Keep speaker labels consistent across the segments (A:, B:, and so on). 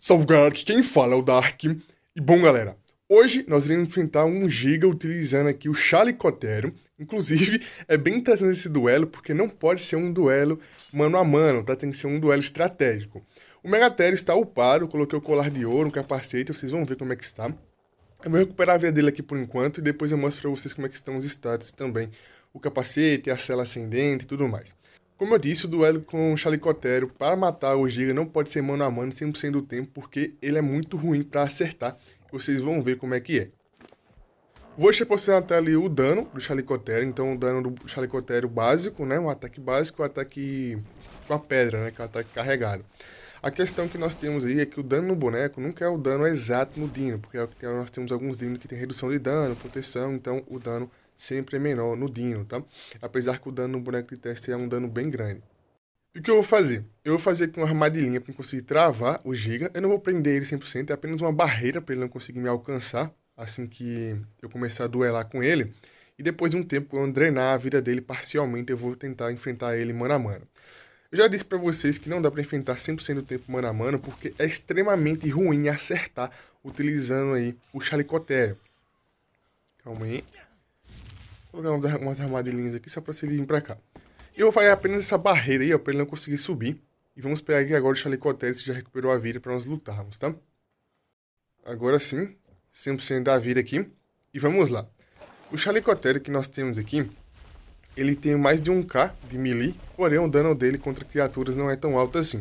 A: Salve galera, aqui quem fala é o Dark. E bom galera, hoje nós iremos enfrentar um Giga utilizando aqui o Chalicotério. Inclusive, é bem interessante esse duelo, porque não pode ser um duelo mano a mano, tá? Tem que ser um duelo estratégico. O Megatério está upado, coloquei o colar de ouro, um capacete, vocês vão ver como é que está. Eu vou recuperar a vida dele aqui por enquanto, e depois eu mostro pra vocês como é que estão os status também. O capacete, a cela ascendente e tudo mais. Como eu disse, o duelo com o Chalicotério para matar o Giga não pode ser mano a mano 100% do tempo, porque ele é muito ruim para acertar. Vocês vão ver como é que é. Vou deixar pra vocês na tela ali o dano do Chalicotério. Então o dano do Chalicotério básico, né? Um ataque básico, um ataque com a pedra, né? Que é o ataque carregado. A questão que nós temos aí é que o dano no boneco nunca é o dano exato no Dino, porque nós temos alguns Dinos que tem redução de dano, proteção, então o dano sempre é menor no Dino, tá? Apesar que o dano no boneco de teste é um dano bem grande. E o que eu vou fazer? Eu vou fazer aqui uma armadilhinha para conseguir travar o Giga. Eu não vou prender ele 100%, é apenas uma barreira para ele não conseguir me alcançar assim que eu começar a duelar com ele. E depois de um tempo, quando drenar a vida dele parcialmente, eu vou tentar enfrentar ele mano a mano. Eu já disse para vocês que não dá para enfrentar 100% do tempo mano a mano, porque é extremamente ruim acertar utilizando aí o Chalicotério. Calma aí. Vou colocar umas armadilhinhas aqui só para ele vir para cá. Eu vou fazer apenas essa barreira aí, ó, para ele não conseguir subir. E vamos pegar aqui agora o Chalicotério, se já recuperou a vida para nós lutarmos, tá? Agora sim, 100% da vida aqui. E vamos lá. O Chalicotério que nós temos aqui, ele tem mais de 1k de melee, porém o dano dele contra criaturas não é tão alto assim.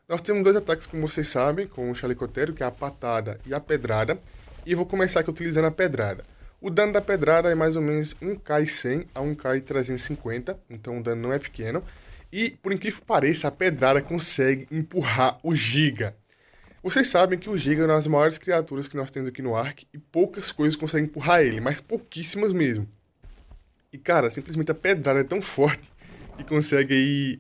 A: Nós temos dois ataques, como vocês sabem, com o Chalicotério, que é a patada e a pedrada. E eu vou começar aqui utilizando a pedrada. O dano da pedrada é mais ou menos 1k100 a 1k350, então o dano não é pequeno. E, por incrível que pareça, a pedrada consegue empurrar o Giga. Vocês sabem que o Giga é uma das maiores criaturas que nós temos aqui no Ark, e poucas coisas conseguem empurrar ele, mas pouquíssimas mesmo. E, cara, simplesmente a pedrada é tão forte que consegue aí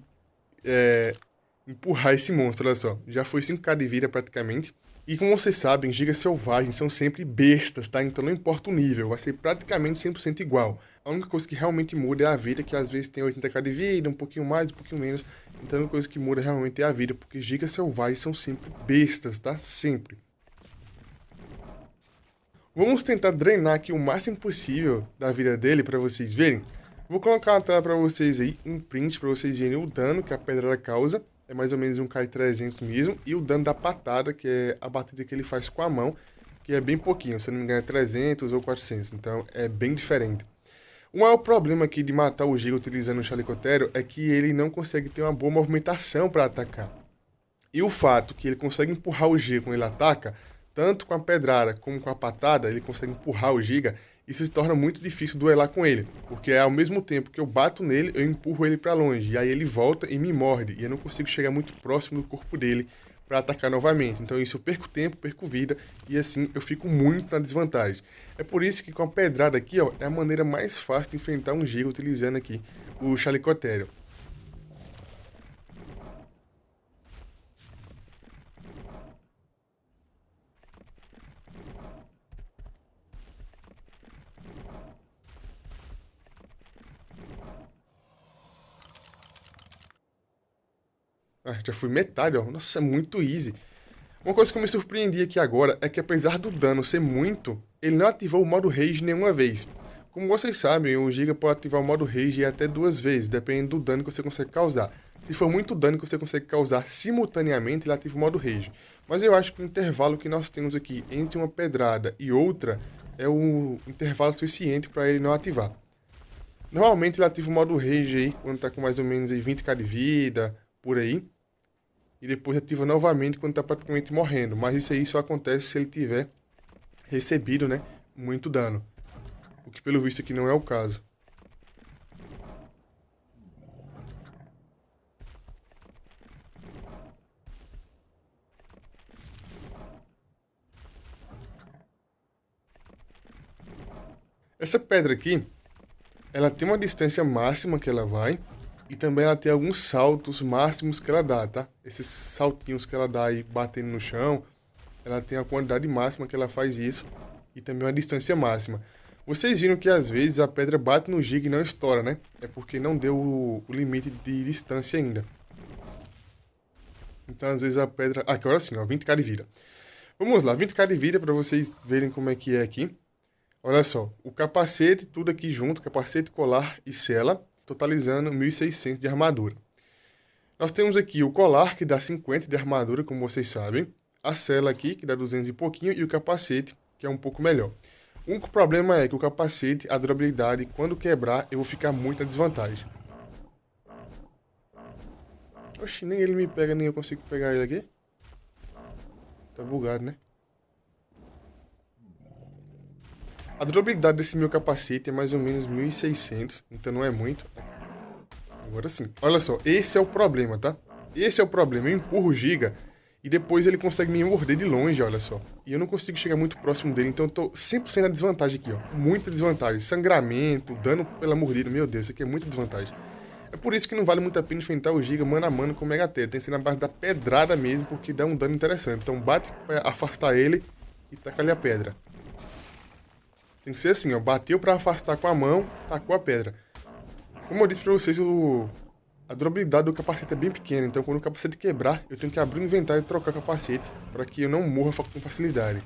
A: empurrar esse monstro, olha só. Já foi 5k de vida praticamente. E como vocês sabem, gigas selvagens são sempre bestas, tá? Então não importa o nível, vai ser praticamente 100% igual. A única coisa que realmente muda é a vida, que às vezes tem 80k de vida, um pouquinho mais, um pouquinho menos. Então a única coisa que muda realmente é a vida, porque gigas selvagens são sempre bestas, tá? Sempre. Vamos tentar drenar aqui o máximo possível da vida dele para vocês verem. Vou colocar na tela para vocês aí um print para vocês verem o dano que a pedrada causa. É mais ou menos um K300 mesmo. E o dano da patada, que é a batida que ele faz com a mão, que é bem pouquinho. Se não me engano é 300 ou 400. Então é bem diferente. O maior problema aqui de matar o Giga utilizando o Chalicotério é que ele não consegue ter uma boa movimentação para atacar. E o fato que ele consegue empurrar o Giga quando ele ataca, tanto com a pedrada como com a patada, ele consegue empurrar o Giga, isso se torna muito difícil duelar com ele, porque ao mesmo tempo que eu bato nele, eu empurro ele para longe, e aí ele volta e me morde, e eu não consigo chegar muito próximo do corpo dele para atacar novamente. Então isso eu perco tempo, perco vida, e assim eu fico muito na desvantagem. É por isso que com a pedrada aqui, ó, é a maneira mais fácil de enfrentar um Giga utilizando aqui o Chalicotério. Ah, já fui metade, ó. Nossa, é muito easy. Uma coisa que eu me surpreendi aqui agora é que apesar do dano ser muito, ele não ativou o modo Rage nenhuma vez. Como vocês sabem, o Giga pode ativar o modo Rage até 2 vezes, dependendo do dano que você consegue causar. Se for muito dano que você consegue causar simultaneamente, ele ativa o modo Rage. Mas eu acho que o intervalo que nós temos aqui entre uma pedrada e outra é o intervalo suficiente para ele não ativar. Normalmente ele ativa o modo Rage aí, quando tá com mais ou menos aí 20k de vida, por aí. E depois ativa novamente quando tá praticamente morrendo. Mas isso aí só acontece se ele tiver recebido, né, muito dano. O que pelo visto aqui não é o caso. Essa pedra aqui, ela tem uma distância máxima que ela vai. E também ela tem alguns saltos máximos que ela dá, tá? Esses saltinhos que ela dá aí batendo no chão, ela tem a quantidade máxima que ela faz isso. E também uma distância máxima. Vocês viram que às vezes a pedra bate no Giga e não estoura, né? É porque não deu o limite de distância ainda. Então, às vezes, a pedra... Aqui, agora sim, ó, 20k de vida. Vamos lá, 20k de vida para vocês verem como é que é aqui. Olha só, o capacete, tudo aqui junto, capacete, colar e sela, totalizando 1.600 de armadura. Nós temos aqui o colar, que dá 50 de armadura, como vocês sabem. A sela aqui, que dá 200 e pouquinho, e o capacete, que é um pouco melhor. O único problema é que o capacete, a durabilidade, quando quebrar, eu vou ficar muito na desvantagem. Oxi, nem ele me pega, nem eu consigo pegar ele aqui. Tá bugado, né? A durabilidade desse meu capacete é mais ou menos 1.600, então não é muito. Agora sim. Olha só, esse é o problema, tá? Esse é o problema. Eu empurro o Giga e depois ele consegue me morder de longe, olha só. E eu não consigo chegar muito próximo dele, então eu tô 100% na desvantagem aqui, ó. Muita desvantagem. Sangramento, dano pela mordida. Meu Deus, isso aqui é muita desvantagem. É por isso que não vale muito a pena enfrentar o Giga mano a mano com o Megateia. Tem que ser na base da pedrada mesmo, porque dá um dano interessante. Então bate pra afastar ele e taca ali a pedra. Tem que ser assim, ó. Bateu pra afastar com a mão, tacou a pedra. Como eu disse pra vocês, a durabilidade do capacete é bem pequena. Então quando o capacete quebrar, eu tenho que abrir o inventário e trocar o capacete. Pra que eu não morra com facilidade.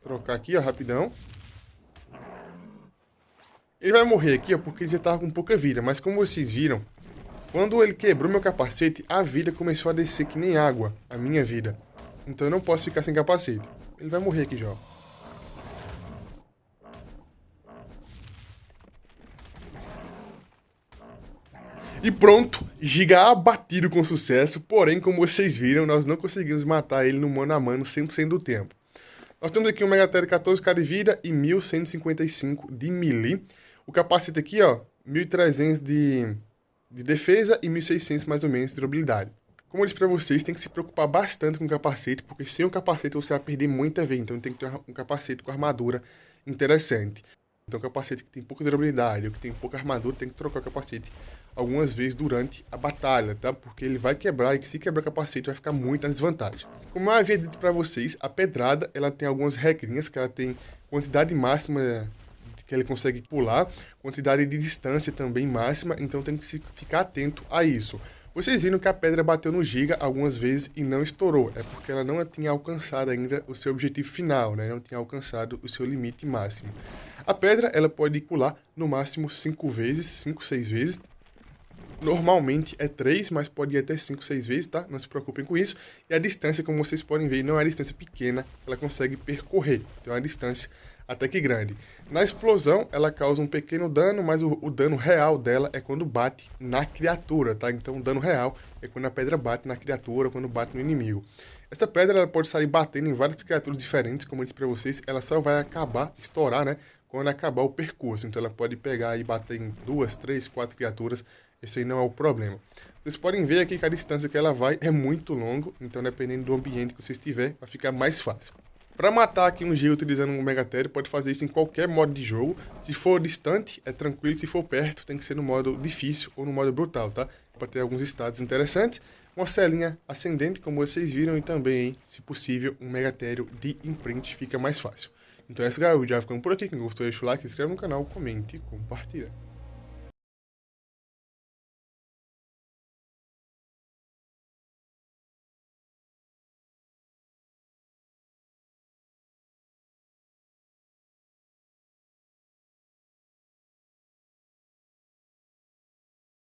A: Trocar aqui, ó, rapidão. Ele vai morrer aqui, ó, porque ele já tava com pouca vida. Mas como vocês viram, quando ele quebrou meu capacete, a vida começou a descer que nem água, a minha vida. Então eu não posso ficar sem capacete. Ele vai morrer aqui já. E pronto, Giga abatido com sucesso, porém, como vocês viram, nós não conseguimos matar ele no mano a mano 100% do tempo. Nós temos aqui um Megateia 14k de vida e 1.155 de melee. O capacete aqui, ó, 1.300 de defesa e 1.600 mais ou menos de durabilidade. Como eu disse pra vocês, tem que se preocupar bastante com o capacete, porque sem o capacete você vai perder muita vida, então tem que ter um capacete com armadura interessante. Então o capacete que tem pouca durabilidade ou que tem pouca armadura tem que trocar o capacete algumas vezes durante a batalha, tá? Porque ele vai quebrar e que se quebrar o capacete vai ficar muito na desvantagem. Como eu havia dito pra vocês, a pedrada ela tem algumas regrinhas, que ela tem quantidade máxima que ele consegue pular, quantidade de distância também máxima, então tem que ficar atento a isso. Vocês viram que a pedra bateu no Giga algumas vezes e não estourou, é porque ela não tinha alcançado ainda o seu objetivo final, né? Não tinha alcançado o seu limite máximo. A pedra ela pode pular no máximo 5 vezes, 5, 6 vezes. Normalmente é 3, mas pode ir até 5, 6 vezes, tá? Não se preocupem com isso. E a distância, como vocês podem ver, não é uma distância pequena, ela consegue percorrer. Então é uma distância até que grande. Na explosão, ela causa um pequeno dano, mas o dano real dela é quando bate na criatura, tá? Então o dano real é quando a pedra bate na criatura, quando bate no inimigo. Essa pedra ela pode sair batendo em várias criaturas diferentes, como eu disse pra vocês, ela só vai acabar, estourar, né? Quando acabar o percurso. Então ela pode pegar e bater em 2, 3, 4 criaturas. Esse aí não é o problema. Vocês podem ver aqui que a distância que ela vai é muito longa, então dependendo do ambiente que você estiver, vai ficar mais fácil. Para matar aqui um Giga utilizando um Megateia, pode fazer isso em qualquer modo de jogo. Se for distante, é tranquilo. Se for perto, tem que ser no modo difícil ou no modo brutal, tá? Para ter alguns status interessantes. Uma celinha ascendente, como vocês viram, e também, se possível, um Megateia de imprint fica mais fácil. Então essa galera, já ficando por aqui. Quem gostou, deixa o like, se inscreve no canal, comente e compartilha.